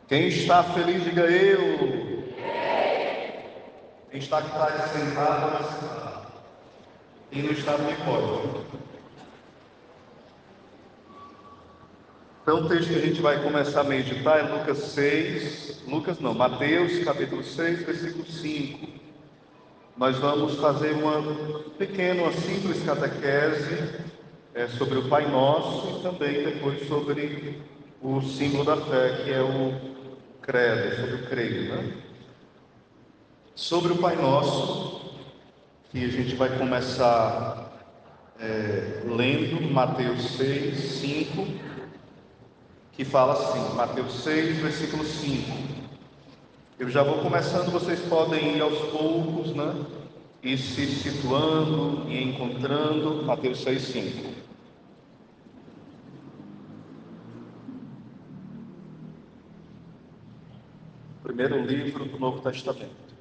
Quem está feliz, diga eu. Quem está aqui atrás sentado, vai sentar. Quem não está, não pode. Então o texto que a gente vai começar a meditar é Mateus capítulo 6, versículo 5. Nós vamos fazer uma simples catequese sobre o Pai Nosso e também depois sobre o símbolo da fé, que é o credo, sobre o creio, né? Sobre o Pai Nosso, que a gente vai começar lendo Mateus 6, 5, que fala assim, Mateus 6, versículo 5. Eu já vou começando, vocês podem ir aos poucos, né? E se situando e encontrando. Mateus 6, 5. Primeiro livro do Novo Testamento.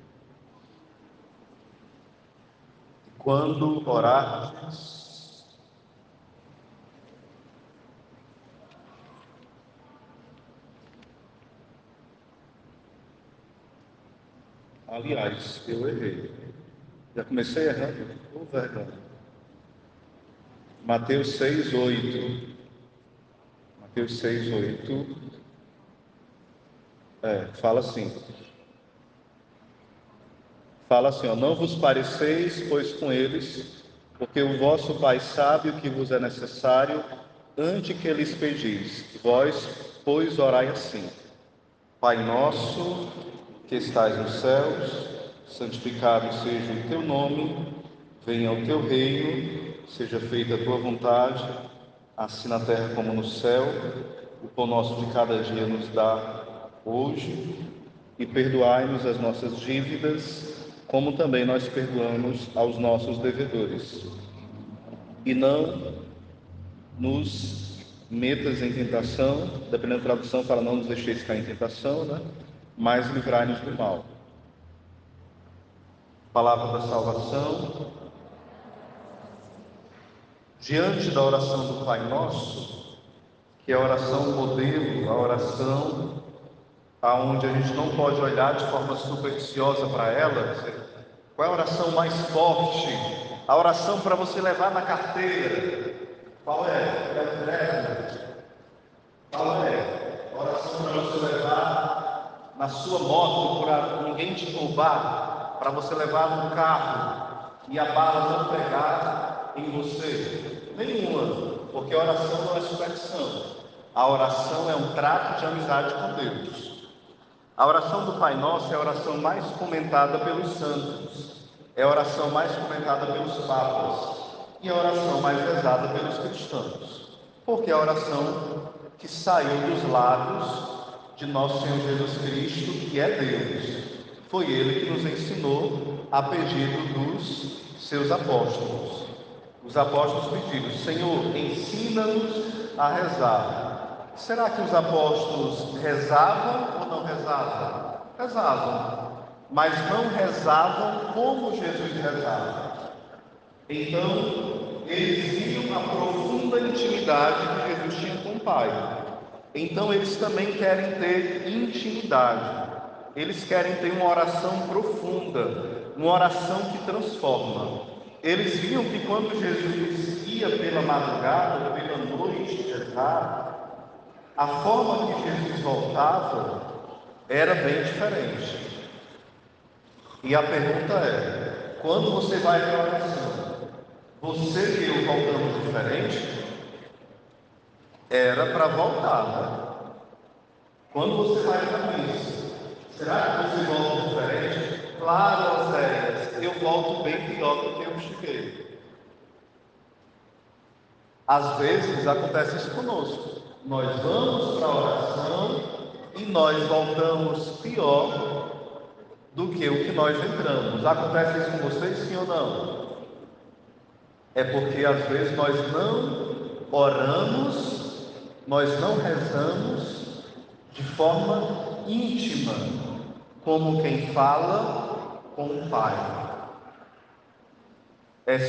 Quando orardes, aliás, eu errei. Já comecei errando? Ô, vergonha. Mateus 6, 8. Mateus 6, 8. Fala assim. Fala assim, ó, não vos pareceis, pois com eles, porque o vosso Pai sabe o que vos é necessário, antes que lhes pedis. Vós, pois, orai assim. Pai nosso, que estais nos céus, santificado seja o teu nome, venha o teu reino, seja feita a tua vontade, assim na terra como no céu. O pão nosso de cada dia nos dá hoje, e perdoai-nos as nossas dívidas, como também nós perdoamos aos nossos devedores. E não nos metas em tentação, dependendo da tradução fala não nos deixeis cair em tentação, né? Mas livrai-nos do mal. Palavra da salvação. Diante da oração do Pai Nosso, que é a oração modelo, a oração aonde a gente não pode olhar de forma supersticiosa para ela. Qual é a oração mais forte? A oração para você levar na carteira. Qual é? Qual é? A oração para você levar na sua moto, para ninguém te roubar, para você levar no carro e a bala não pegar em você. Nenhuma, porque a oração não é superstição. A oração é um trato de amizade com Deus. A oração do Pai Nosso é a oração mais comentada pelos santos, é a oração mais comentada pelos papas e a oração mais rezada pelos cristãos, porque é a oração que saiu dos lábios de nosso Senhor Jesus Cristo, que é Deus. Foi Ele que nos ensinou a pedido dos seus apóstolos. Os apóstolos pediram: Senhor, ensina-nos a rezar. Será que os apóstolos rezavam ou não rezavam? Rezavam, mas não rezavam como Jesus rezava. Então, eles viam a profunda intimidade que Jesus tinha com o Pai. Então, eles também querem ter intimidade. Eles querem ter uma oração profunda, uma oração que transforma. Eles viam que quando Jesus ia pela madrugada, pela noite rezar, a forma que Jesus voltava era bem diferente. E a pergunta é: quando você vai para a oração, você e eu voltamos diferente? Era para voltar, né? Quando você vai para a missa, será que você volta diferente? Claro, Oséias, eu volto bem pior do que eu cheguei. Às vezes acontece isso conosco. Nós vamos para a oração e nós voltamos pior do que o que nós entramos. Acontece isso com vocês, sim ou não? É porque às vezes nós não oramos, nós não rezamos de forma íntima, como quem fala com o Pai.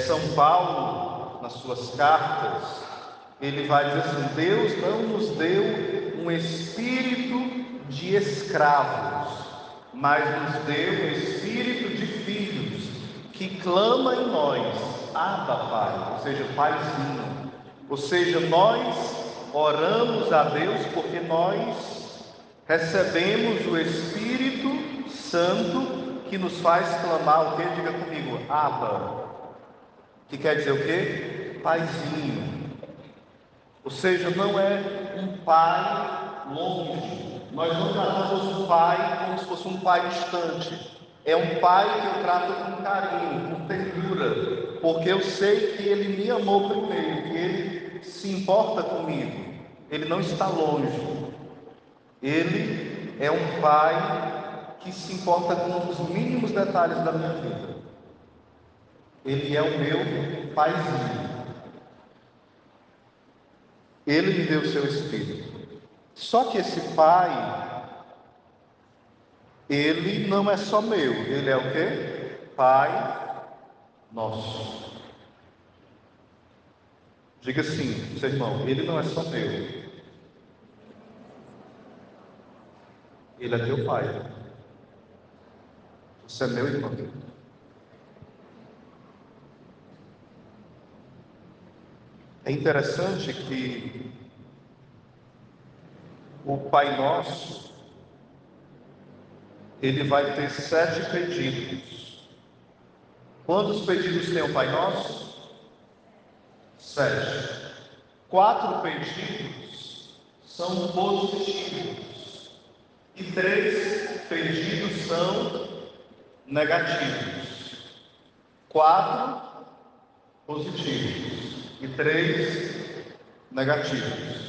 São Paulo, nas suas cartas, ele vai dizer assim: Deus não nos deu um um espírito de escravos, mas nos deu um espírito de filhos, que clama em nós, Abba, Pai, ou seja, Paizinho. Ou seja, nós oramos a Deus porque nós recebemos o Espírito Santo que nos faz clamar o quê? Diga comigo, Abba, que quer dizer o quê? Paizinho. Ou seja, não é um pai longe. Nós não tratamos o pai como se fosse um pai distante. É um pai que eu trato com carinho, com ternura, porque eu sei que ele me amou primeiro, que ele se importa comigo. Ele não está longe. Ele é um pai que se importa com os mínimos detalhes da minha vida. Ele é o meu paizinho. Ele me deu o seu Espírito. Só que esse Pai, ele não é só meu, ele é o quê? Pai nosso. Diga assim, seu irmão, ele não é só meu, ele é teu Pai. Você é meu irmão. É interessante que o Pai Nosso, ele vai ter 7 pedidos. Quantos pedidos tem o Pai Nosso? 7. 4 pedidos são positivos e 3 pedidos são negativos. 4 positivos e 3 negativos.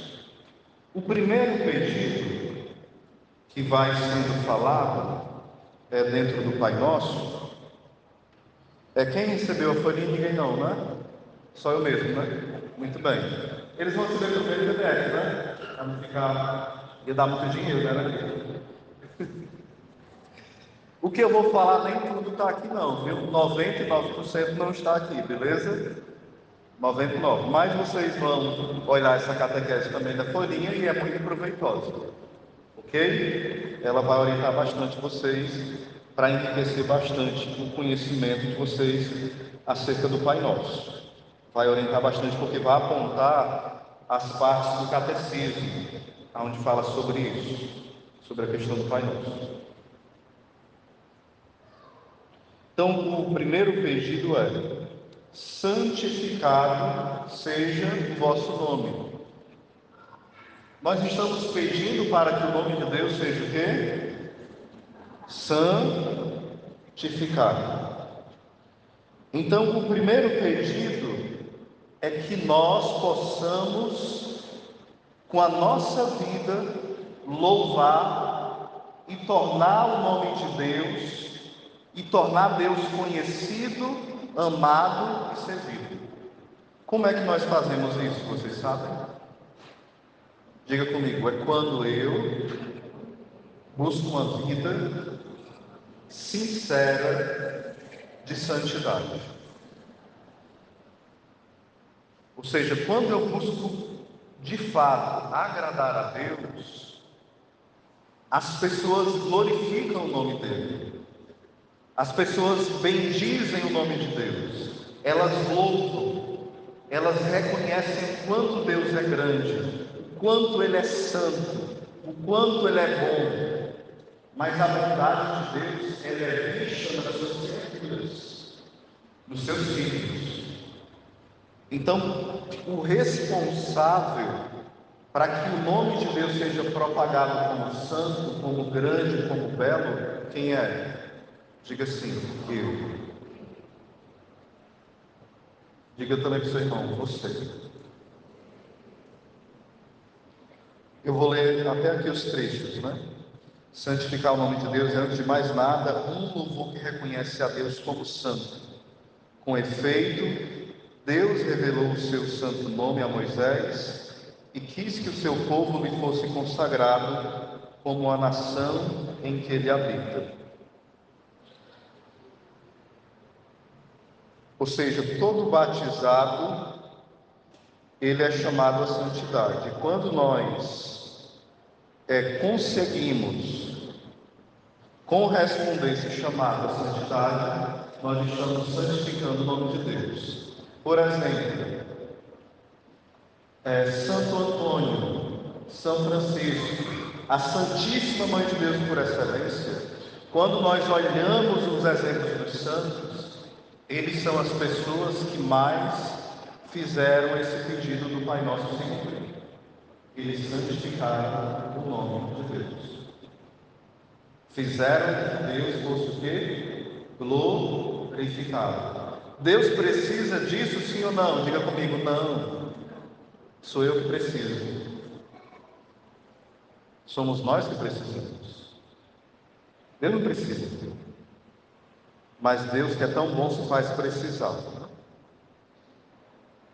O primeiro pedido que vai sendo falado dentro do Pai Nosso é quem recebeu a folhinha. Ninguém não, né? Só eu mesmo, né? Muito bem. Eles vão receber também o PDF, né? Para não ficar... ia dar muito dinheiro, né? O que eu vou falar nem tudo está aqui não, viu? 99% não está aqui, beleza? 99%. Mas vocês vão olhar essa catequese também da folhinha e é muito proveitosa. Ok? Ela vai orientar bastante vocês para enriquecer bastante o conhecimento de vocês acerca do Pai Nosso. Vai orientar bastante porque vai apontar as partes do catecismo, onde fala sobre isso, sobre a questão do Pai Nosso. Então, o primeiro pedido é: santificado seja o vosso nome. Nós estamos pedindo para que o nome de Deus seja o quê? Santificado. Então, o primeiro pedido é que nós possamos, com a nossa vida, louvar e tornar o nome de Deus, e tornar Deus conhecido, amado e servido. Como é que nós fazemos isso? Vocês sabem? Diga comigo, é quando eu busco uma vida sincera de santidade. Ou seja, quando eu busco de fato agradar a Deus, as pessoas glorificam o nome dele, as pessoas bendizem o nome de Deus, elas louvam, elas reconhecem o quanto Deus é grande, o quanto Ele é santo, o quanto Ele é bom. Mas a bondade de Deus, ela é vista nas suas criaturas, nos seus filhos. Então, o responsável para que o nome de Deus seja propagado como santo, como grande, como belo, quem é? Diga assim, eu. Diga também para o seu irmão, você. Eu vou ler até aqui os trechos, né? Santificar o nome de Deus é, antes de mais nada, um louvor que reconhece a Deus como santo. Com efeito, Deus revelou o seu santo nome a Moisés e quis que o seu povo lhe fosse consagrado como a nação em que ele habita. Ou seja, todo batizado, ele é chamado à santidade. Quando nós conseguimos corresponder esse chamado à santidade, nós estamos santificando o nome de Deus. Por exemplo, Santo Antônio, São Francisco, a Santíssima Mãe de Deus por excelência, quando nós olhamos os exemplos dos santos, eles são as pessoas que mais fizeram esse pedido do Pai Nosso se cumprir. Eles santificaram o nome de Deus. Fizeram que Deus fosse o quê? Glorificado. Deus precisa disso, sim ou não? Diga comigo, não. Sou eu que preciso. Somos nós que precisamos. Deus não precisa. Mas Deus, que é tão bom, se faz precisar.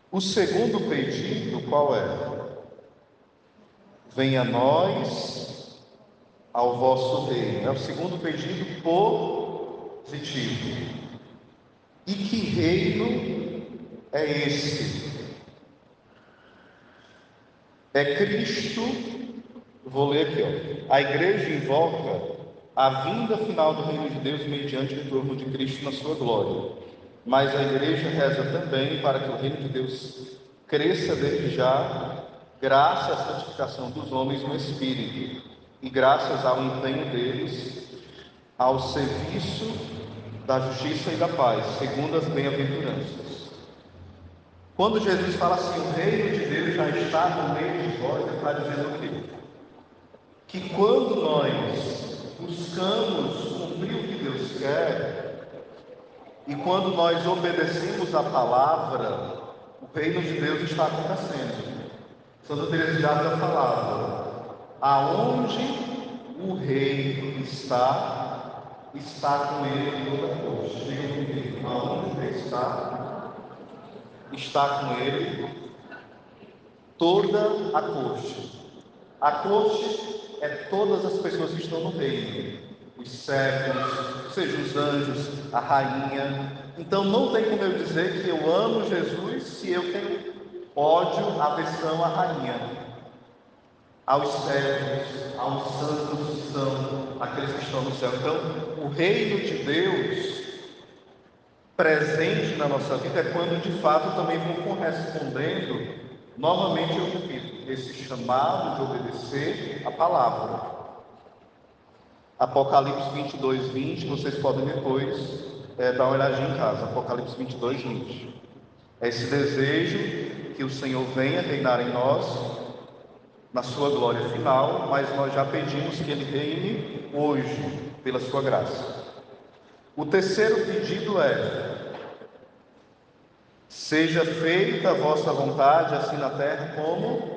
O segundo pedido, qual é? Venha a nós ao vosso reino. É o segundo pedido positivo. E que reino é esse? É Cristo. Vou ler aqui, ó. A igreja invoca a vinda final do reino de Deus mediante o retorno de Cristo na sua glória. Mas a igreja reza também para que o reino de Deus cresça desde já, graças à santificação dos homens no Espírito e graças ao empenho deles ao serviço da justiça e da paz, segundo as bem-aventuranças. Quando Jesus fala assim, o reino de Deus já está no meio de vós, ele está dizendo o quê? Que quando nós buscamos cumprir o que Deus quer, e quando nós obedecemos a palavra, o reino de Deus está acontecendo. Santa Teresa de Ávila falava, aonde o rei está, está com ele toda a corte. Diga comigo, aonde o rei está com ele toda a corte. A corte é todas as pessoas que estão no reino, os servos, sejam os anjos, a rainha. Então não tem como eu dizer que eu amo Jesus se eu tenho ódio, aversão à rainha, aos servos, aos santos que são aqueles que estão no céu. Então o reino de Deus presente na nossa vida é quando de fato também vou correspondendo. Novamente eu repito, esse chamado de obedecer a palavra. Apocalipse 22, 20, vocês podem depois dar uma olhadinha em casa. Apocalipse 22, 20. É esse desejo que o Senhor venha reinar em nós, na sua glória final, mas nós já pedimos que Ele reine hoje, pela sua graça. O terceiro pedido é: seja feita a vossa vontade, assim na terra como...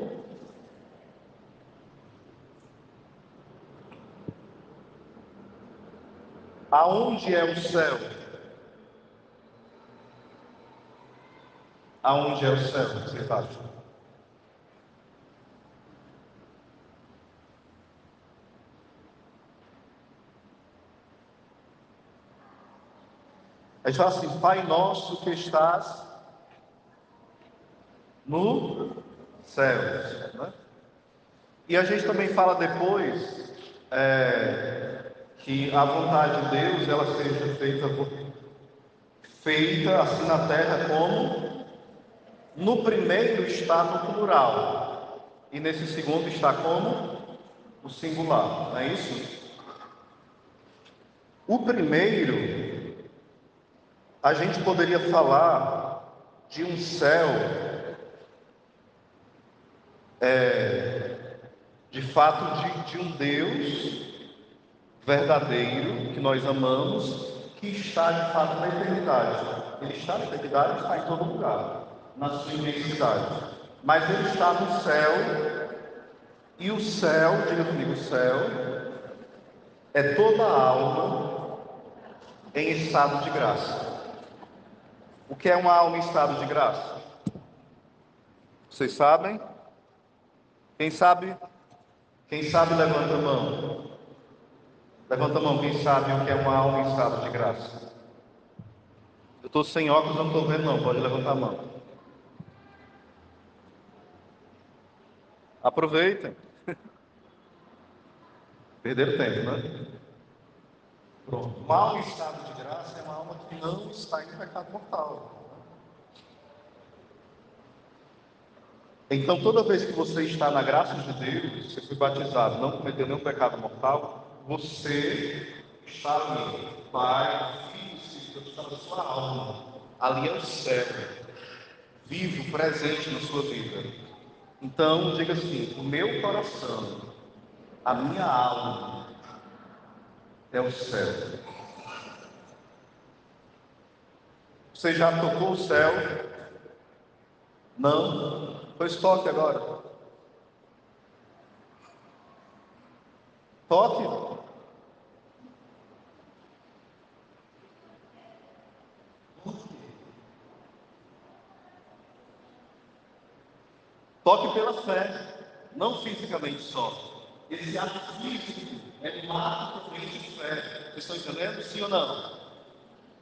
Aonde é o céu? Aonde é o céu, vocês acham? A gente fala assim, Pai nosso que estás no céu, né? E a gente também fala depois que a vontade de Deus, ela seja feita assim na terra como no primeiro está no plural e nesse segundo está como o singular, não é isso? O primeiro, a gente poderia falar de um céu de fato de um Deus verdadeiro que nós amamos, que está de fato na eternidade. Ele está na eternidade, está em todo lugar, na sua imensidade. Mas ele está no céu, e o céu, diga comigo, o céu é toda a alma em estado de graça. O que é uma alma em estado de graça? Vocês sabem? Quem sabe? Quem sabe levanta a mão. Levanta a mão, quem sabe o que é uma alma em estado de graça? Eu estou sem óculos, não estou vendo não, pode levantar a mão. Aproveitem. Perderam tempo, né? Pronto. Uma alma em estado de graça é uma alma que não está em pecado mortal. Então, toda vez que você está na graça de Deus, você foi batizado, não cometeu nenhum pecado mortal, você está ali, Pai, Filho e Espírito, está na sua alma. Ali é o céu, vivo, presente na sua vida. Então, diga assim: o meu coração, a minha alma é o céu. Você já tocou o céu? Não? Pois toque agora. Toque. Toque pela fé, não fisicamente só. Esse ato físico é um ato também de fé. Vocês estão entendendo? Sim ou não?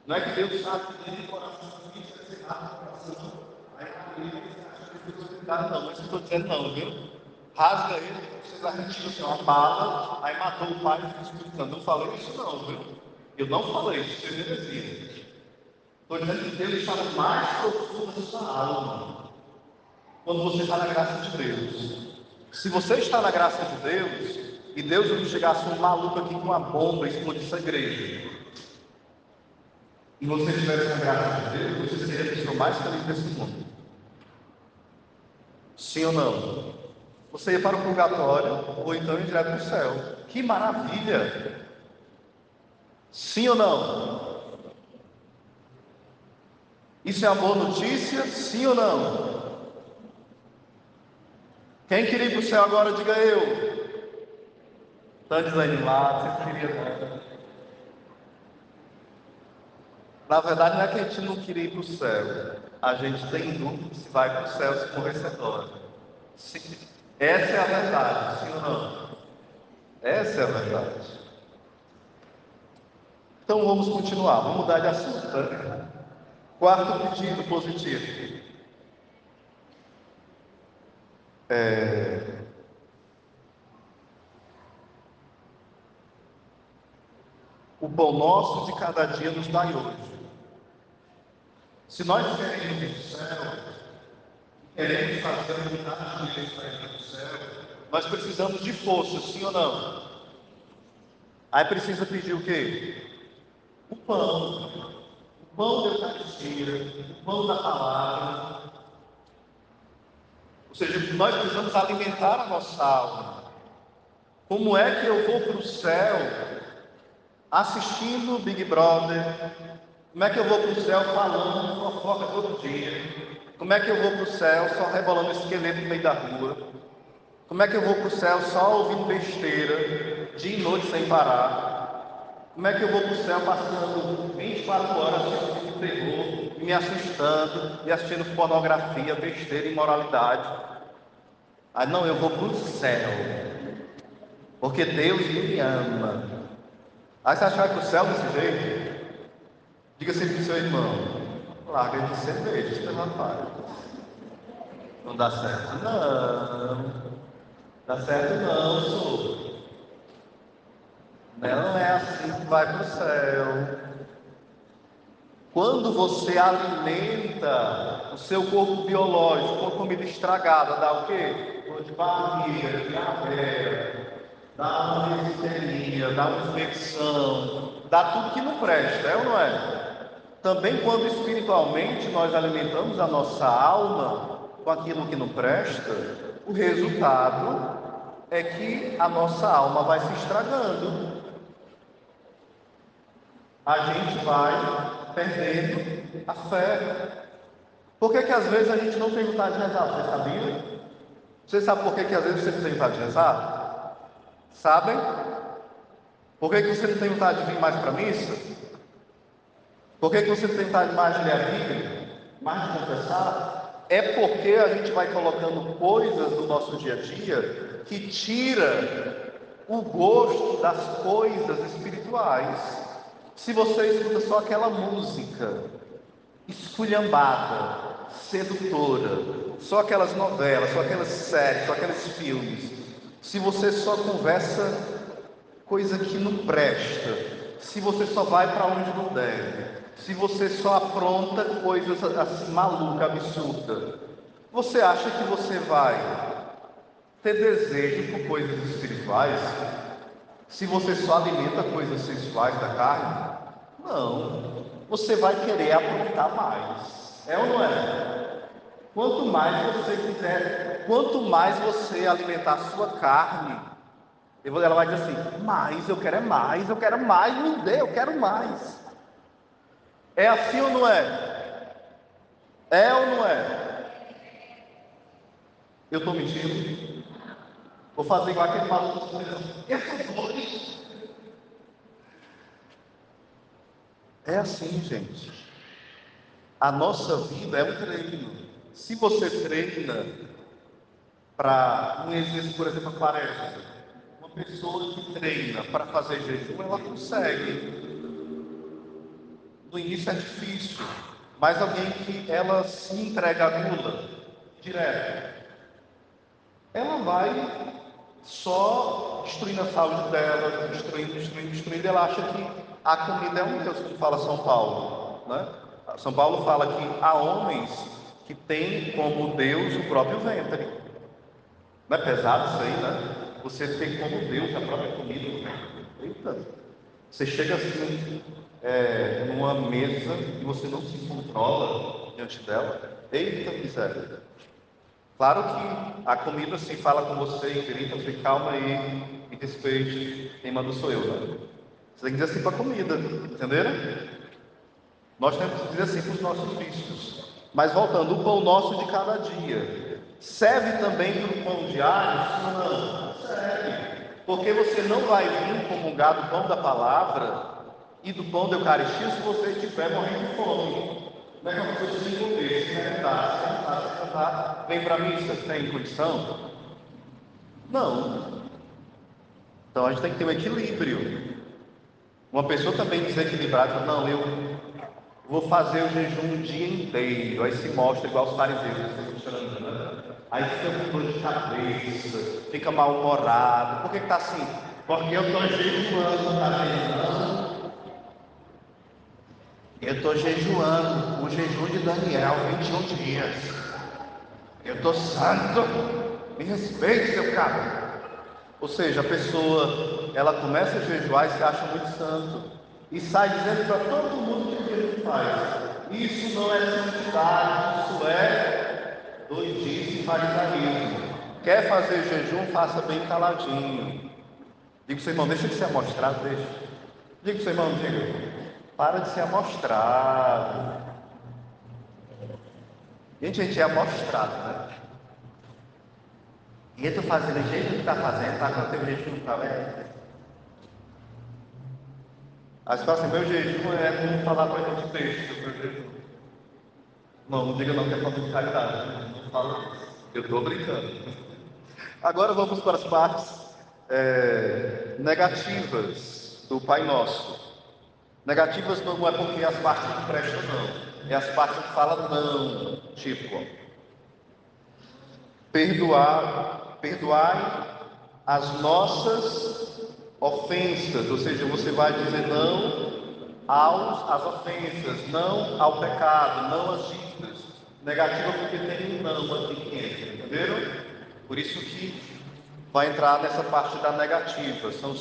Não é que Deus sabe que dentro do coração físico esse ato do coração, aí ele acha que Deus vai cuidar, não. Mas eu estou dizendo não, viu? Rasga ele, vocês arretigam assim, uma bala, aí matou o Pai e o Espírito Santo. Não falei isso não, viu? Eu não falei isso, vocês heresia. Estou dizendo que Deus está no mais profundo da sua alma. Quando você está na graça de Deus. Se você está na graça de Deus, e Deus não chegasse um maluco aqui com uma bomba e explodisse a igreja, e você estivesse na graça de Deus, você seria a pessoa mais feliz desse mundo. Sim ou não? Você ia para o purgatório, ou então ia direto para o céu. Que maravilha! Sim ou não? Isso é uma boa notícia? Sim ou não? Quem queria ir para o céu agora, diga eu. Está desanimado, você queria não. Na verdade, não é que a gente não queria ir para o céu. A gente tem dúvida se vai para o céu se morrer agora. Essa é a verdade, sim ou não? Essa é a verdade. Então vamos continuar, vamos mudar de assunto, tá? Quarto pedido positivo. O pão nosso de cada dia nos dai hoje. Se nós queremos ir para o céu, queremos fazer a vontade de Deus para ir para o céu, nós precisamos de força, sim ou não? Aí precisa pedir o quê? O pão. O pão da Eucaristia, o pão da palavra. Ou seja, nós precisamos alimentar a nossa alma. Como é que eu vou para o céu assistindo Big Brother? Como é que eu vou para o céu falando fofoca todo dia? Como é que eu vou para o céu só rebolando esqueleto no meio da rua? Como é que eu vou para o céu só ouvindo besteira, dia e noite sem parar? Como é que eu vou para o céu passando 24 horas assistindo terror, me assustando e assistindo pornografia, besteira e imoralidade? Ah, não, eu vou para o céu, porque Deus me ama. Aí você acha que vai para o céu desse jeito? Diga assim para o seu irmão: larga de ser besta, rapaz. Não dá certo, não. Dá certo, não, senhor. Não é assim que vai para o céu. Quando você alimenta o seu corpo biológico com comida estragada, dá o quê? Dor de barriga, diarreia, dá uma disenteria, dá uma infecção, dá tudo que não presta, é ou não é? Também quando espiritualmente nós alimentamos a nossa alma com aquilo que não presta, o resultado é que a nossa alma vai se estragando. A gente vai perdendo a fé. Por que às vezes a gente não tem vontade de rezar? Você sabia? Você sabe por que às vezes você não tem vontade de rezar? Sabem? Por que você não tem vontade de vir mais para a missa? Por que você não tem vontade mais de ler a Bíblia? Mais de confessar? É porque a gente vai colocando coisas do nosso dia a dia que tira o gosto das coisas espirituais. Se você escuta só aquela música esculhambada, sedutora, só aquelas novelas, só aquelas séries, só aqueles filmes, se você só conversa coisa que não presta, se você só vai para onde não deve, se você só apronta coisas assim maluca, absurda, você acha que você vai ter desejo por coisas espirituais se você só alimenta coisas sensuais da carne? Não. Você vai querer aprontar mais. É ou não é? Quanto mais você quiser, quanto mais você alimentar a sua carne, ela vai dizer assim: mais, eu quero é mais, eu quero mais, me dê, eu quero mais. É assim ou não é? É ou não é? Eu estou mentindo? Vou fazer igual aquele maluco. É assim, gente. A nossa vida é um treino. Se você treina para um exercício, por exemplo, a quaresma, uma pessoa que treina para fazer jejum, ela consegue. No início é difícil, mas alguém que ela se entrega à gula direto, ela vai só destruindo a saúde dela, destruindo. Ela acha que a comida é um Deus, como fala São Paulo, né? São Paulo fala que há homens que têm como Deus o próprio ventre. Não é pesado isso aí, né? Você tem como Deus a própria comida. Eita! Você chega assim, numa mesa e você não se controla diante dela. Eita miséria! Claro que a comida se fala com você e grita, você calma aí, me respeite, quem manda sou eu, né? Você tem que dizer assim para a comida, entenderam? Nós temos que dizer assim para os nossos vícios. Mas voltando, o pão nosso de cada dia serve também para o pão diário? Sim ou não? Serve. Porque você não vai vir comungar do pão da palavra e do pão da Eucaristia se você estiver morrendo de fome. Como é que é uma coisa sem comer, se cantar, vem para a missa, tem condição? Não. Então a gente tem que ter um equilíbrio. Uma pessoa também desequilibrada, não, eu vou fazer o jejum o dia inteiro, aí se mostra igual os fariseus, né? Aí fica com dor de cabeça, fica mal-humorado. Por que está assim? Porque eu estou jejuando, tá vendo? Eu estou jejuando, o jejum de Daniel, 21 dias. Eu estou santo, me respeite, seu cara. Ou seja, a pessoa, ela começa a jejuar e se acha muito santo, e sai dizendo para todo mundo que ele faz. Isso não é santidade, isso é doidice e farisaísmo. Quer fazer jejum, faça bem caladinho. Diga para o seu irmão, deixa de ser amostrado, deixa. Diga para o seu irmão, diga, para de ser amostrado. Gente, a gente é amostrado, né? E eu estou fazendo o jeito que está fazendo, tá? Quando tem gente que não está vendo. Aí você fala assim, meu jejum é não falar para a gente peixe, meu jejum. Não, não diga não que é falta de caridade. Não fala isso. Eu estou brincando. Agora vamos para as partes negativas do Pai Nosso. Negativas não é porque as partes não prestam, não. É as partes que falam não. Tipo, ó, perdoai as nossas ofensas, ou seja, você vai dizer não às ofensas, não ao pecado, não às dívidas. Negativa porque tem um não aqui que entra, entenderam? Por isso que vai entrar nessa parte da negativa. São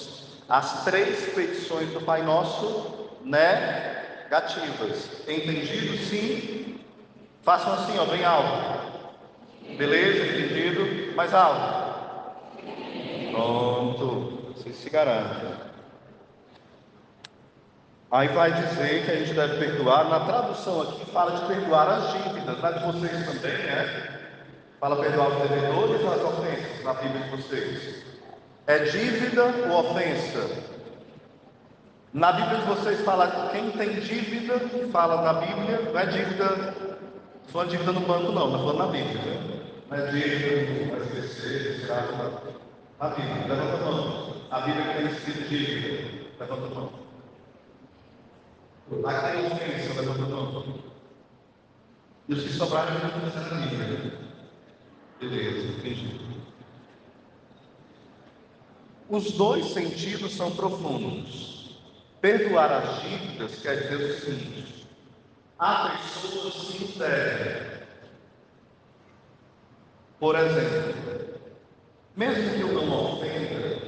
as três petições do Pai Nosso negativas. Entendido? Sim. Façam assim, ó, bem alto. Beleza? Entendido? Mais alto. Pronto. Vocês se garantem. Aí vai dizer que a gente deve perdoar. Na tradução aqui fala de perdoar as dívidas. Na de vocês também, né? Fala perdoar os devedores ou as ofensas na Bíblia de vocês. É dívida ou ofensa? Na Bíblia de vocês fala quem tem dívida, fala na Bíblia, não é dívida, só dívida no banco não, está falando na Bíblia. Né? Não é dívida, no SPC, na Bíblia, levanta a mão. A Bíblia que tem escrito dívida, levanta a mão. Aqui tem ofensa, levanta a mão. E os que sobraram não estão na Bíblia. Beleza, entendi. Os dois sentidos são profundos. Perdoar as dívidas quer dizer o seguinte: há pessoas que nos devem. Por exemplo, mesmo que eu não ofenda,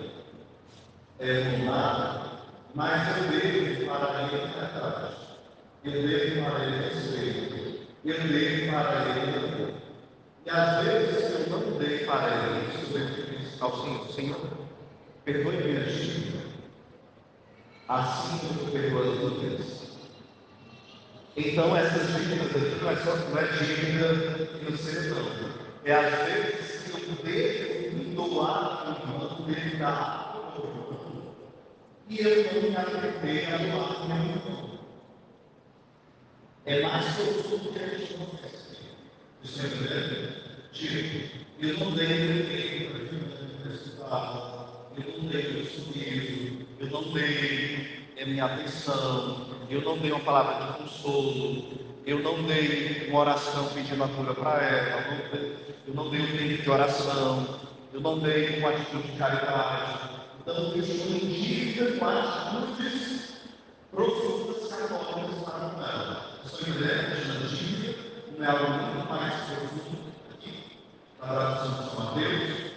por nada, mas eu devo para ele verdade, eu devo para ele respeito, eu devo para ele amor. E às vezes eu não dei para ele isso, eu disse ao Senhor, perdoe minha dívida, assim como eu perdoo as minhas. Então essas dívidas aqui não é dívida financeira, não. É às vezes que eu devo me doar ao irmão, devo dar ao irmão, e eu não me atrever a doar ao meu irmão. É mais profundo que a gente não faz. Isso é verdade? Tipo, eu não dei dinheiro para a universidade, eu não dei o sorriso, eu não dei a minha atenção, eu não dei uma palavra de consolo, eu não dei uma oração pedindo a cura para ela, eu não dei um tempo de oração, eu não dei uma atitude de caridade. Então, eu estou em dívida com atitudes profundas que anônimas para com ela. Sou evidente na dívida, não é algo muito mais profundo aqui, na tradução de São Mateus.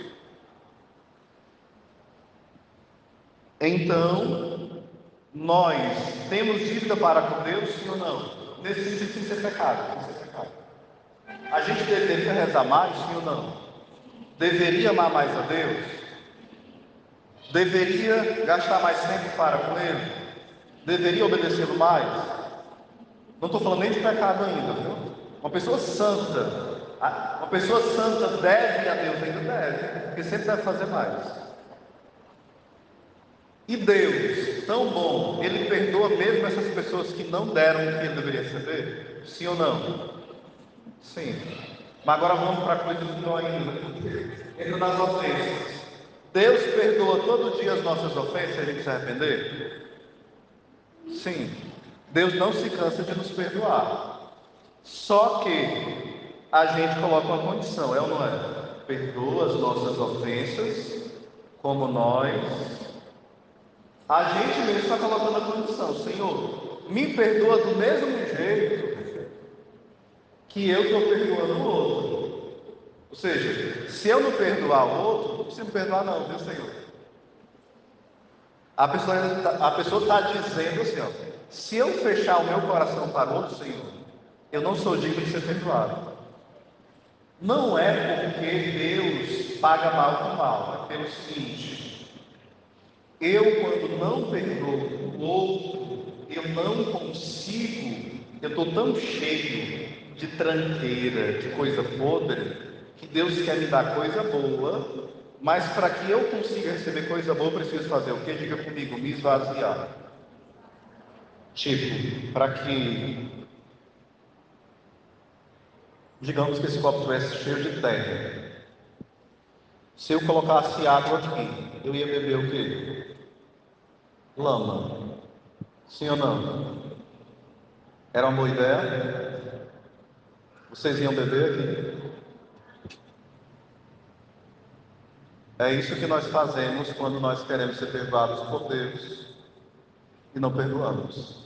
Então, nós temos dívida para com Deus, sim ou não? Nesse sentido, sem ser pecado. A gente deveria rezar mais, sim ou não? Deveria amar mais a Deus? Deveria gastar mais tempo para com Ele? Deveria obedecê-lo mais? Não estou falando nem de pecado ainda, viu? Uma pessoa santa deve a Deus, ainda deve, porque sempre deve fazer mais. E Deus, tão bom, Ele perdoa mesmo essas pessoas que não deram o que Ele deveria receber? Sim ou não? Sim. Mas agora vamos para a coisa do pior ainda. Entra nas ofensas. Deus perdoa todo dia as nossas ofensas se a gente se arrepender? Sim. Deus não se cansa de nos perdoar. Só que a gente coloca uma condição, é ou não é? Perdoa as nossas ofensas, como nós. A gente mesmo está colocando a condição, Senhor, me perdoa do mesmo jeito que eu estou perdoando o outro. Ou seja, se eu não perdoar o outro, não precisa me perdoar não, viu, Senhor? A pessoa está dizendo assim, ó, se eu fechar o meu coração para o outro, Senhor, eu não sou digno de ser perdoado. Não é porque Deus paga mal com mal, é pelo seguinte: eu, quando não perdoo o outro, eu não consigo, eu estou tão cheio de tranqueira, de coisa podre, que Deus quer me dar coisa boa, mas para que eu consiga receber coisa boa, eu preciso fazer o quê? Diga comigo, me esvaziar. Tipo, para que, digamos que esse copo estivesse cheio de terra. Se eu colocasse água aqui, eu ia beber o quê? Lama. Sim ou não? Era uma boa ideia? Vocês iam beber aqui? É isso que nós fazemos quando nós queremos ser perdoados por Deus e não perdoamos.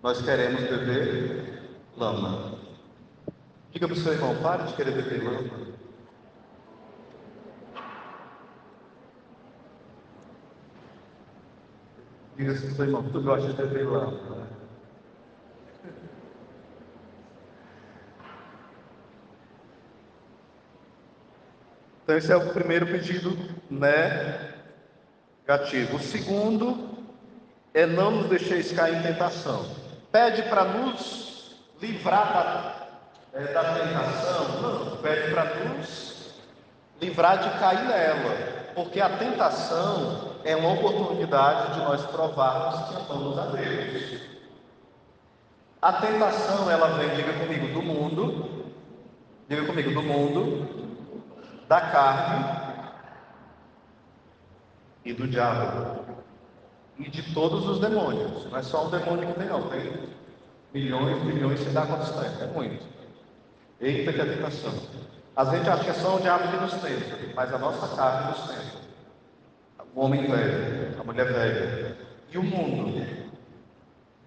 Nós queremos beber lama. Diga para o seu irmão, pare de querer beber lama. Diga assim para o seu irmão, tu gosta de beber lama, né? Então esse é o primeiro pedido negativo. O segundo é não nos deixeis cair em tentação. Pede para nos livrar da tentação? Não, pede para nos livrar de cair nela, porque a tentação é uma oportunidade de nós provarmos que amamos a Deus. A tentação, ela vem, diga comigo, do mundo, da carne e do diabo, e de todos os demônios. Não é só um demônio que tem, não, tem milhões, se dá quantos tem, é muito. Eita, que é tentação. Às vezes acha que é só o diabo que nos tenta, mas a nossa carne nos tenta. o homem velho, a mulher velha. E o mundo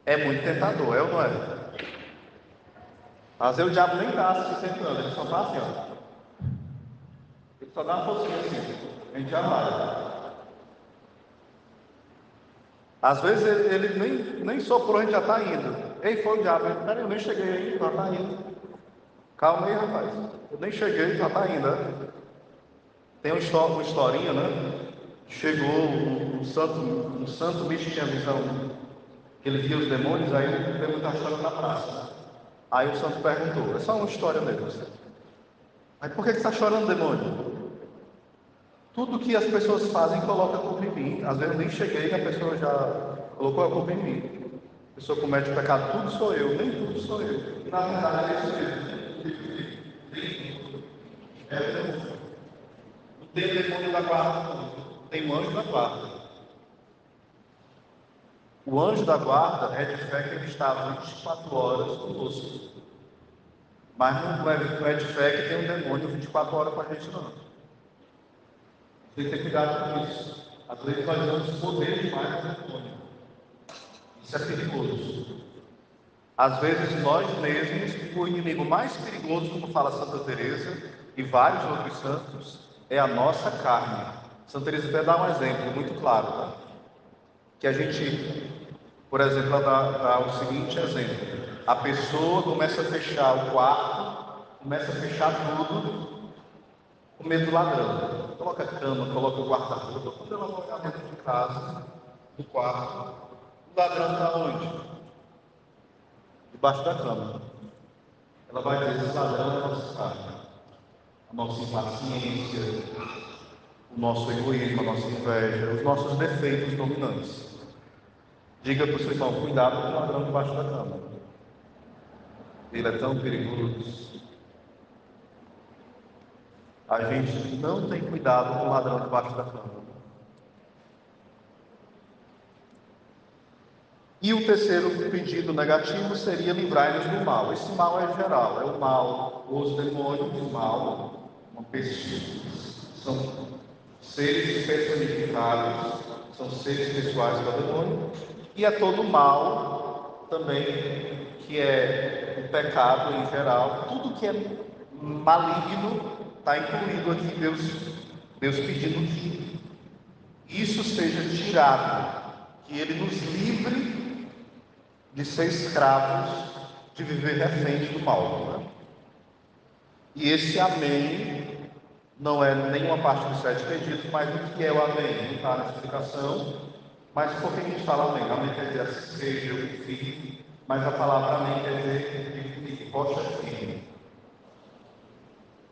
é muito tentador, é ou não é? Às vezes o diabo nem dá se tentando, ele só está assim, ó. Ele só dá uma forcinha assim, a gente já vai. Às vezes ele nem soprou, a gente já está indo. Ei, foi o diabo. Peraí, eu nem cheguei aí, já está indo. Calma aí, rapaz. Eu nem cheguei, já está indo. Né? Tem uma historinha, né? Chegou um santo bicho tinha visão, que ele via os demônios, aí o demônio estava chorando na praça. Aí o santo perguntou, é só uma história mesmo. Mas por que está chorando, demônio? Tudo que as pessoas fazem coloca a culpa em mim. Às vezes eu nem cheguei e a pessoa já colocou a culpa em mim. A pessoa comete o pecado, tudo sou eu, nem tudo sou eu. E na verdade é isso mesmo. É o demônio. Não tem o demônio da guarda, não. Tem o anjo da guarda. O anjo da guarda é de fé que ele está 24 horas conosco. Mas não é de fé que tem um demônio 24 horas com a gente, não. Tem que ter cuidado com isso. Às vezes nós damos poder demais ao demônio. Isso é perigoso. Às vezes nós mesmos, o inimigo mais perigoso, como fala Santa Teresa e vários outros santos, é a nossa carne. Santa Teresa até dá um exemplo muito claro, tá? Que a gente, por exemplo, dá o seguinte exemplo: a pessoa começa a fechar o quarto, começa a fechar tudo, com medo do ladrão. Coloca a cama, coloca o guarda-roupa. Quando ela vai olhar dentro de casa, no quarto, o ladrão está onde? Debaixo da cama. Ela vai dizer: esse ladrão é a nossa carne, a nossa impaciência, o nosso egoísmo, a nossa inveja, os nossos defeitos dominantes. Diga para o seu irmão: cuidado com o ladrão debaixo da cama. Ele é tão perigoso. A gente não tem cuidado com o ladrão debaixo da cama. E o terceiro pedido negativo seria livrar-nos do mal. Esse mal é geral, é o mal, os demônios, o mal, uma pessoa. São seres personificados, são seres pessoais do demônio, e é todo mal também, que é o pecado em geral, tudo que é maligno está incluído aqui. Deus pedindo que isso seja tirado, que Ele nos livre de ser escravos, de viver reféns do mal. Né? E esse amém não é nenhuma parte dos 7 pedidos, mas o que é o amém? Não está na explicação, mas por que a gente fala amém? Amém quer dizer assim seja, eu confio, mas a palavra amém quer dizer que rocha firme.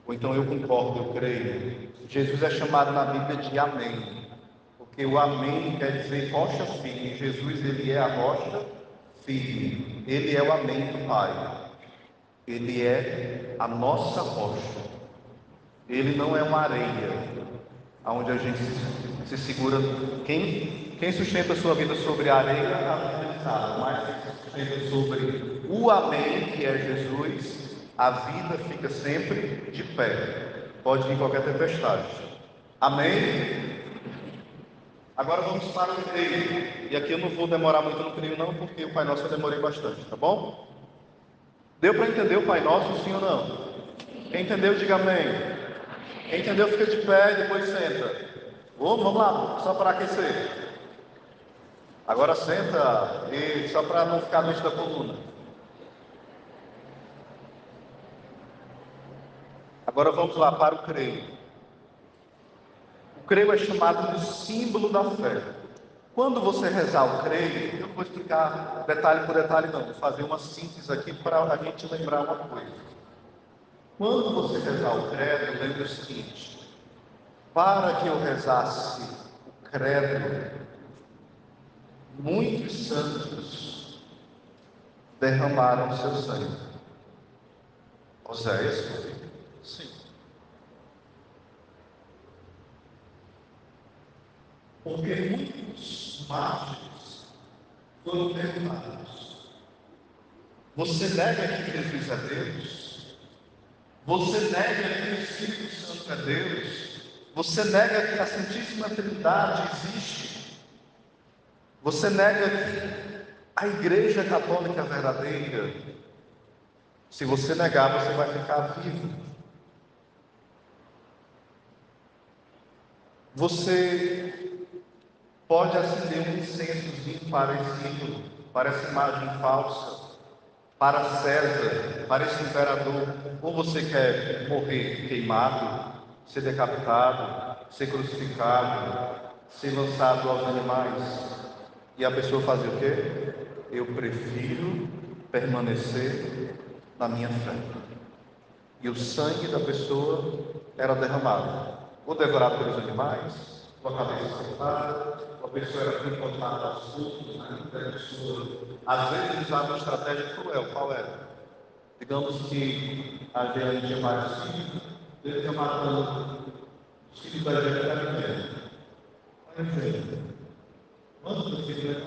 Ou então eu concordo, eu creio. Jesus é chamado na Bíblia de amém, porque o amém quer dizer rocha firme. Jesus, ele é a rocha firme. Ele é o amém do Pai. Ele é a nossa rocha. Ele não é uma areia, onde a gente se segura. Quem sustenta a sua vida sobre a areia está cansado, mas quem sustenta sobre o amém, que é Jesus, a vida fica sempre de pé. Pode vir qualquer tempestade. Amém? Agora vamos para o creio. E aqui eu não vou demorar muito no creio não, porque o Pai Nosso eu demorei bastante, tá bom? Deu para entender o Pai Nosso, sim ou não? Quem entendeu, diga amém. Quem entendeu, fica de pé e depois senta. Vamos lá, só para aquecer. Agora senta, e só para não ficar doente da coluna. Agora vamos lá para o creio. O creio é chamado de símbolo da fé. Quando você rezar o creio, eu não vou explicar detalhe por detalhe não, vou fazer uma síntese aqui para a gente lembrar uma coisa. Quando você rezar o credo, lembre o seguinte: para que eu rezasse o credo, muitos santos derramaram seu sangue. Oséias? Sim. Porque muitos mártires foram derramados. Você nega que Jesus é Deus? Você nega que o Espírito Santo é Deus? Você nega que a Santíssima Trindade existe. Você nega que a Igreja Católica é verdadeira. Se você negar, você vai ficar vivo. Você pode acender um incensozinho para esse ídolo, para essa imagem falsa, para César, para esse imperador. Ou você quer morrer queimado, ser decapitado, ser crucificado, ser lançado aos animais. E a pessoa fazia o quê? Eu prefiro permanecer na minha fé. E o sangue da pessoa era derramado, ou devorado pelos animais, ou a cabeça cortada, ou a pessoa era transportada aos cultos, né? A pessoa, às vezes, usava uma estratégia cruel. Qual era? Digamos que a Jeane tinha vários filhos, ele tinha matando os filhos da Jeane da primeira. Aí, quantos filhos é?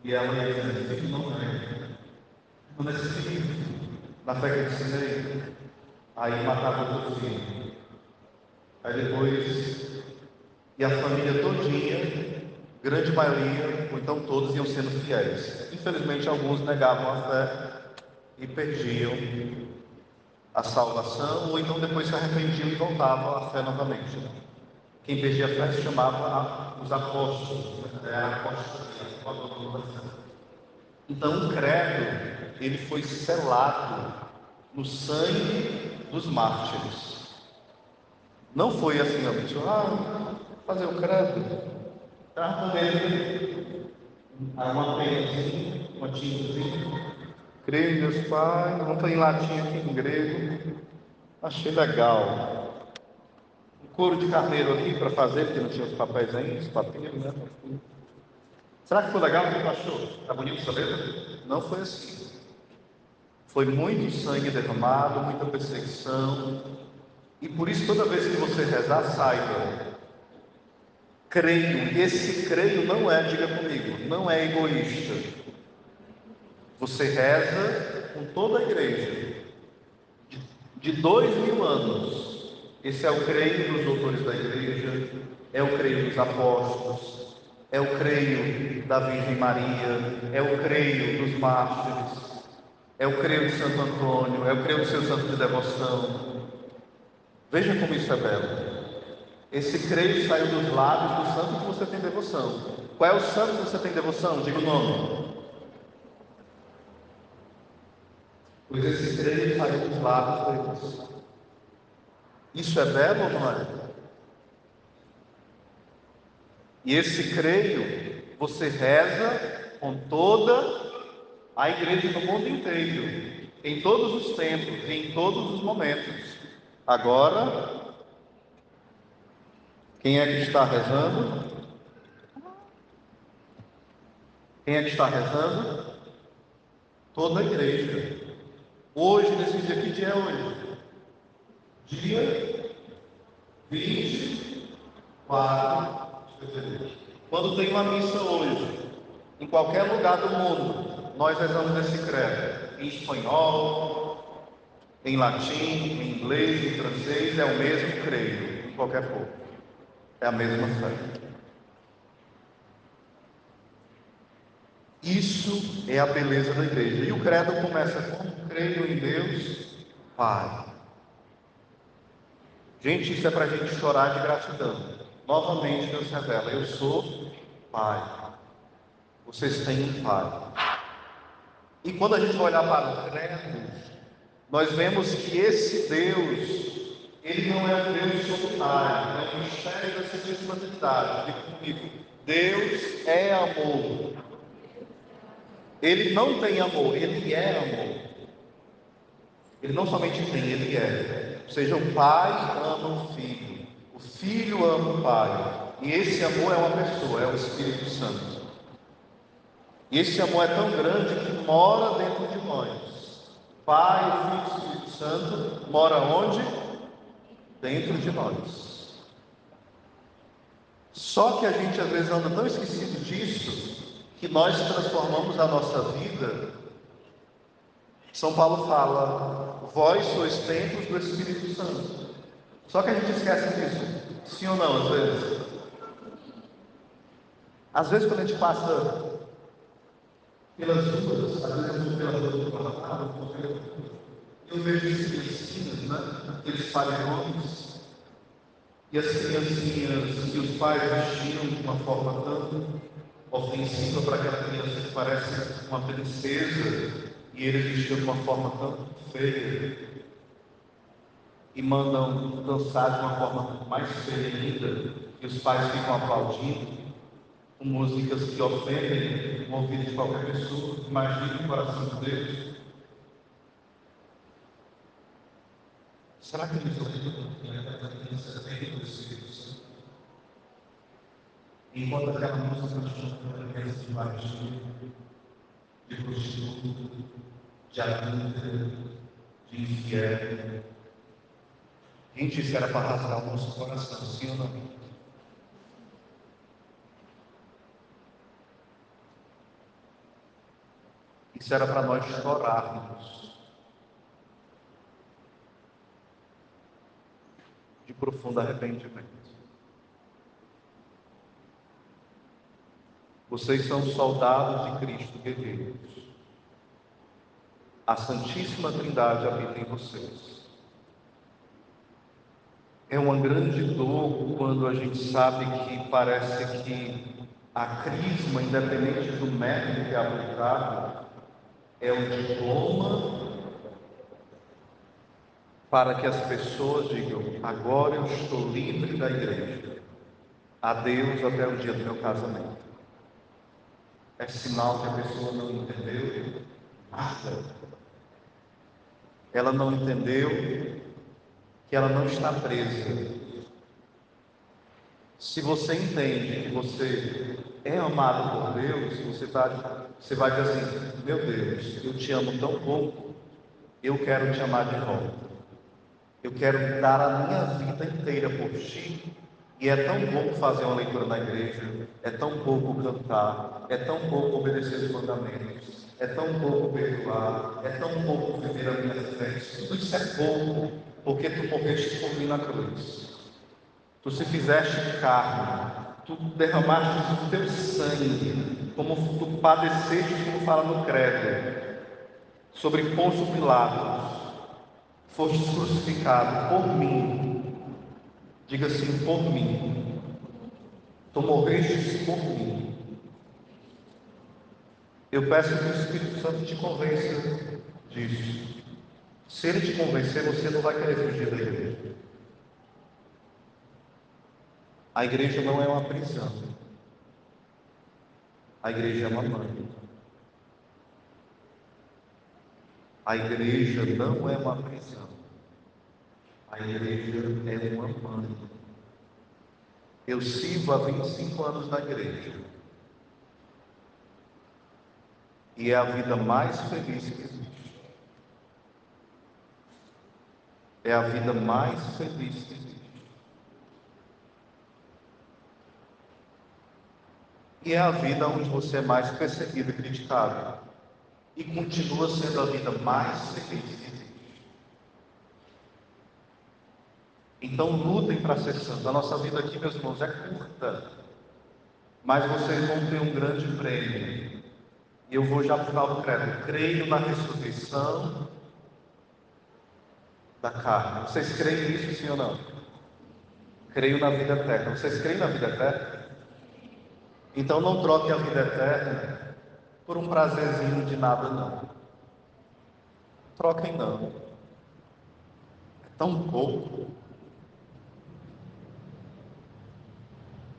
E ela ia dizendo, filho não é. Não é filho. Na fé que eu ensinei, aí matava todo filho. Aí depois, e a família todinha, grande maioria, ou então todos, iam sendo fiéis. Infelizmente, alguns negavam a fé e perdiam a salvação, ou então depois se arrependiam e voltavam à fé novamente. Quem perdia a fé se chamava os apóstolos, Então o credo, ele foi selado no sangue dos mártires. Não foi assim, a pessoa, fazer o credo, tá com ele, uma penhazinha, uma tintazinha, creio em Deus Pai, não tem em latim aqui em grego, achei legal. Um couro de carneiro aqui para fazer, porque não tinha os papéis ainda, os papéis, né? Será que foi legal? O que tu achou? Tá bonito essa letra? Não foi assim. Foi muito sangue derramado, muita perseguição. E por isso, toda vez que você rezar, saiba, creio. E esse creio não é, diga comigo, não é egoísta. Você reza com toda a igreja, de 2000 anos. Esse é o creio dos doutores da igreja, é o creio dos apóstolos, é o creio da Virgem Maria, é o creio dos mártires, é o creio de Santo Antônio, é o creio do seu santo de devoção. Veja como isso é belo. Esse creio saiu dos lábios do santo que você tem devoção. Qual é o santo que você tem devoção? Diga o nome. Pois esse creio saiu dos lábios deles. Isso é belo ou não é? E esse creio, você reza com toda a igreja do mundo inteiro, em todos os tempos e em todos os momentos. Agora, quem é que está rezando? Quem é que está rezando? Toda a igreja. Hoje, nesse dia, que dia é hoje? Dia 24 de fevereiro. Quando tem uma missa hoje, em qualquer lugar do mundo, nós rezamos esse credo. Em espanhol, em latim, em inglês, em francês, é o mesmo creio, em qualquer povo. É a mesma fé. Isso é a beleza da igreja. E o credo começa com: creio em Deus Pai. Gente, isso é para a gente chorar de gratidão. Novamente Deus revela: eu sou Pai. Vocês têm um Pai. E quando a gente vai olhar para o credo, nós vemos que esse Deus, ele não é um Deus solitário, é um mistério da Santíssima Trindade. Diga comigo: Deus é amor. Ele não tem amor, ele é amor. Ele não somente tem, ele é. Ou seja, o pai ama o filho ama o pai. E esse amor é uma pessoa, é o Espírito Santo. E esse amor é tão grande que mora dentro de nós. Pai, Filho e Espírito Santo mora onde? Dentro de nós. Só que a gente às vezes anda tão esquecido disso, que nós transformamos a nossa vida. São Paulo fala: vós sois templos do Espírito Santo. Só que a gente esquece disso, sim ou não, às vezes? Às vezes quando a gente passa pelas ruas, às vezes eu vou pela rua do Guaraná, eu vejo as criancinhas, né? Aqueles paredões, e as criancinhas que os pais vestiam de uma forma tão ofensiva para aquela criança que parece uma princesa, e eles vestiam de uma forma tão feia, e mandam dançar de uma forma mais feia ainda, e os pais ficam aplaudindo, com músicas que ofendem o ouvido de qualquer pessoa. Imagine o coração de Deus. Será que eles lembram que aquela criança tem o Espírito Santo? Enquanto aquela música chama a criança de baixinho, de prostituta, de adúltera, de infiel. Gente, isso era para rasgar o nosso coração, sim ou não? Isso era para nós chorarmos de profundo arrependimento. Vocês são soldados de Cristo, guerreiros. A Santíssima Trindade habita em vocês. É uma grande dor quando a gente sabe que parece que a crisma, independente do método que é aplicado, é o diploma para que as pessoas digam: agora eu estou livre da igreja. Adeus até o dia do meu casamento. É sinal que a pessoa não entendeu nada. Ela não entendeu que ela não está presa. Se você entende que você é amado por Deus, você vai dizer assim: meu Deus, eu te amo tão pouco, eu quero te amar de volta. Eu quero dar a minha vida inteira por ti. E é tão pouco fazer uma leitura na igreja, é tão pouco cantar, é tão pouco obedecer os mandamentos, é tão pouco perdoar, é tão pouco viver a minha fé. Tudo isso é pouco, porque tu morreste por mim na cruz. Tu se fizeste carne, tu derramaste o teu sangue, como tu padeceste, como fala no credo, sobre Pôncio Pilatos, foste crucificado por mim. Diga assim: por mim. Tu morrestes por mim. Eu peço que o Espírito Santo te convença disso. Se ele te convencer, você não vai querer fugir da igreja. A igreja não é uma prisão. A igreja é uma mãe. A igreja não é uma prisão. A igreja é uma mãe. Eu sirvo há 25 anos na igreja. E é a vida mais feliz que existe. É a vida mais feliz que existe. E é a vida onde você é mais perseguido e criticado. E continua sendo a vida mais feliz que existe. Então lutem para ser santos. A nossa vida aqui, meus irmãos, é curta. Mas vocês vão ter um grande prêmio. E eu vou já para o final do credo. Creio na ressurreição da carne. Vocês creem nisso, sim ou não? Creio na vida eterna. Vocês creem na vida eterna? Então não troque a vida eterna por um prazerzinho de nada, não. Troquem não. É tão pouco.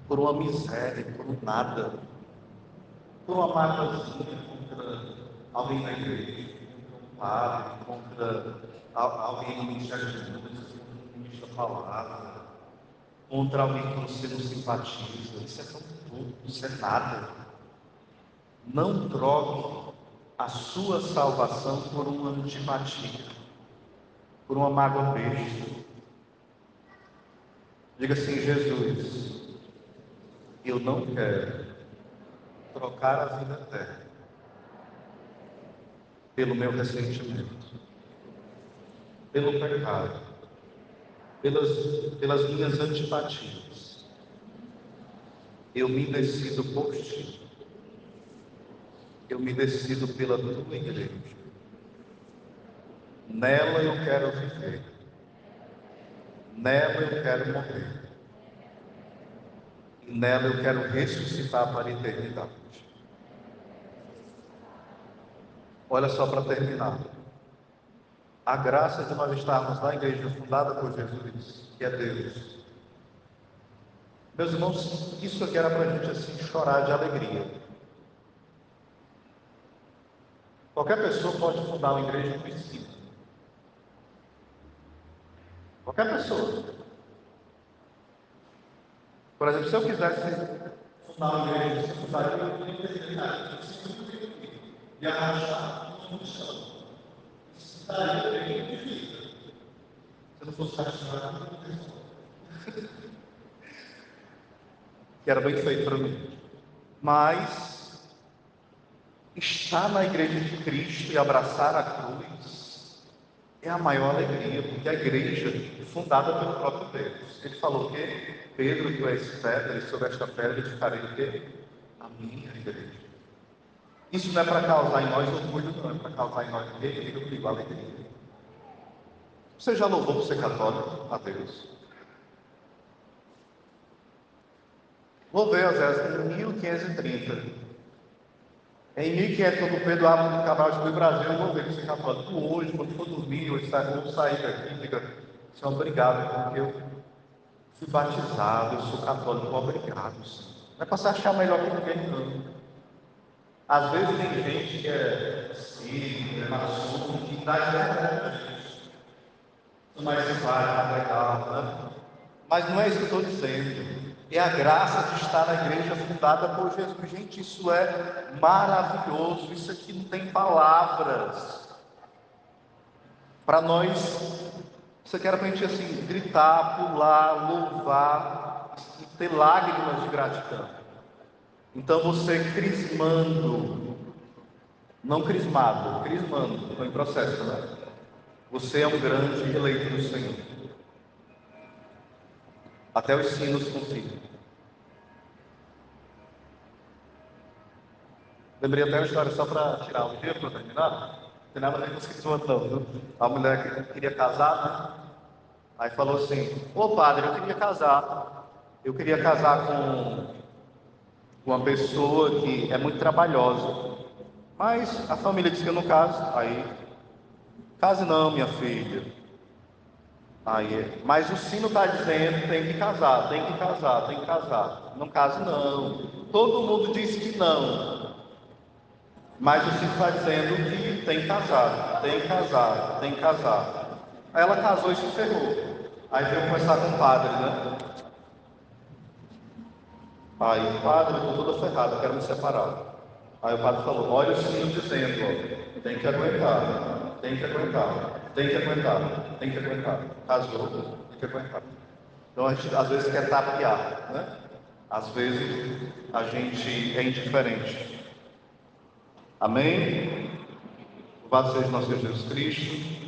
Por uma miséria, por um nada. Por uma mágoazinha contra alguém na igreja, contra um padre, contra alguém no ministério de Deus, contra o ministro da palavra, contra alguém que você não simpatiza. Isso é tão pouco, isso é nada. Não troque a sua salvação por uma antipatia, por uma mágoa besta. Diga assim: Jesus, eu não quero trocar a vida eterna pelo meu ressentimento, pelo pecado. pelas minhas antipatias. Eu me decido por ti. Eu me decido pela tua igreja. Nela eu quero viver. Nela eu quero morrer. E nela eu quero ressuscitar para a eternidade. Olha só para terminar. A graça de nós estarmos na igreja fundada por Jesus, que é Deus. Meus irmãos, isso aqui era para a gente assim chorar de alegria. Qualquer pessoa pode fundar uma igreja com ensino. Qualquer pessoa. Por exemplo, se eu quisesse fundar uma igreja, se eu fundaria uma igreja e arranjar uma função, isso daria bem difícil. Se eu não fosse satisfeito, que era bem feito para mim. Mas estar na igreja de Cristo e abraçar a cruz é a maior alegria, porque a igreja é fundada pelo próprio Deus. Ele falou que Pedro, tu és pedra, e sobre esta pedra edificarei o quê? A minha igreja. Isso não é para causar em nós orgulho, não, é para causar em nós o quê? Diga comigo, alegria. Você já louvou por ser católico? A Deus. Vou ver, Oséias, em 1530. Em 1500, quando Pedro abre o canal de Brasil, eu vou ver que você católico. Hoje, quando for dormir, ou sair daqui, diga, Senhor, obrigado, porque eu fui batizado, eu sou católico, obrigado, Senhor. Não é para se achar melhor que ninguém, não. Às vezes tem gente que é sim, é maçom, que dá isso. Mais vai, legal, né? Mas não é isso que eu estou dizendo. É a graça de estar na igreja fundada por Jesus. Gente, isso é maravilhoso. Isso aqui não tem palavras. Para nós, isso aqui era para a gente assim, gritar, pular, louvar, e ter lágrimas de gratidão. Então você crismando, não crismado, crismando, estou em processo, né? Você é um grande eleito do Senhor. Até os sinos confirmam. Lembrei até uma história só para tirar o dia, para terminar. Não tem nada a ver com isso não, viu? A mulher que queria casar, né? Aí falou assim: ô padre, eu queria casar. Eu queria casar com uma pessoa que é muito trabalhosa. Mas a família disse que eu não caso. Aí, case não, minha filha. Aí, mas o sino está dizendo tem que casar, tem que casar, tem que casar. Não case não. Todo mundo diz que não. Mas o sino está dizendo que tem que casar, tem que casar, tem que casar. Aí ela casou e se ferrou. Aí veio conversar com o padre, né? Aí, padre, eu estou toda ferrada, quero me separar. Aí o padre falou, olha o sino dizendo, ó, tem que aguentar, tem que aguentar, tem que aguentar, tem que aguentar. Casou, tem que aguentar. Então a gente às vezes quer tapear, né? Às vezes a gente é indiferente. Amém? Louvado seja nosso Senhor Jesus Cristo.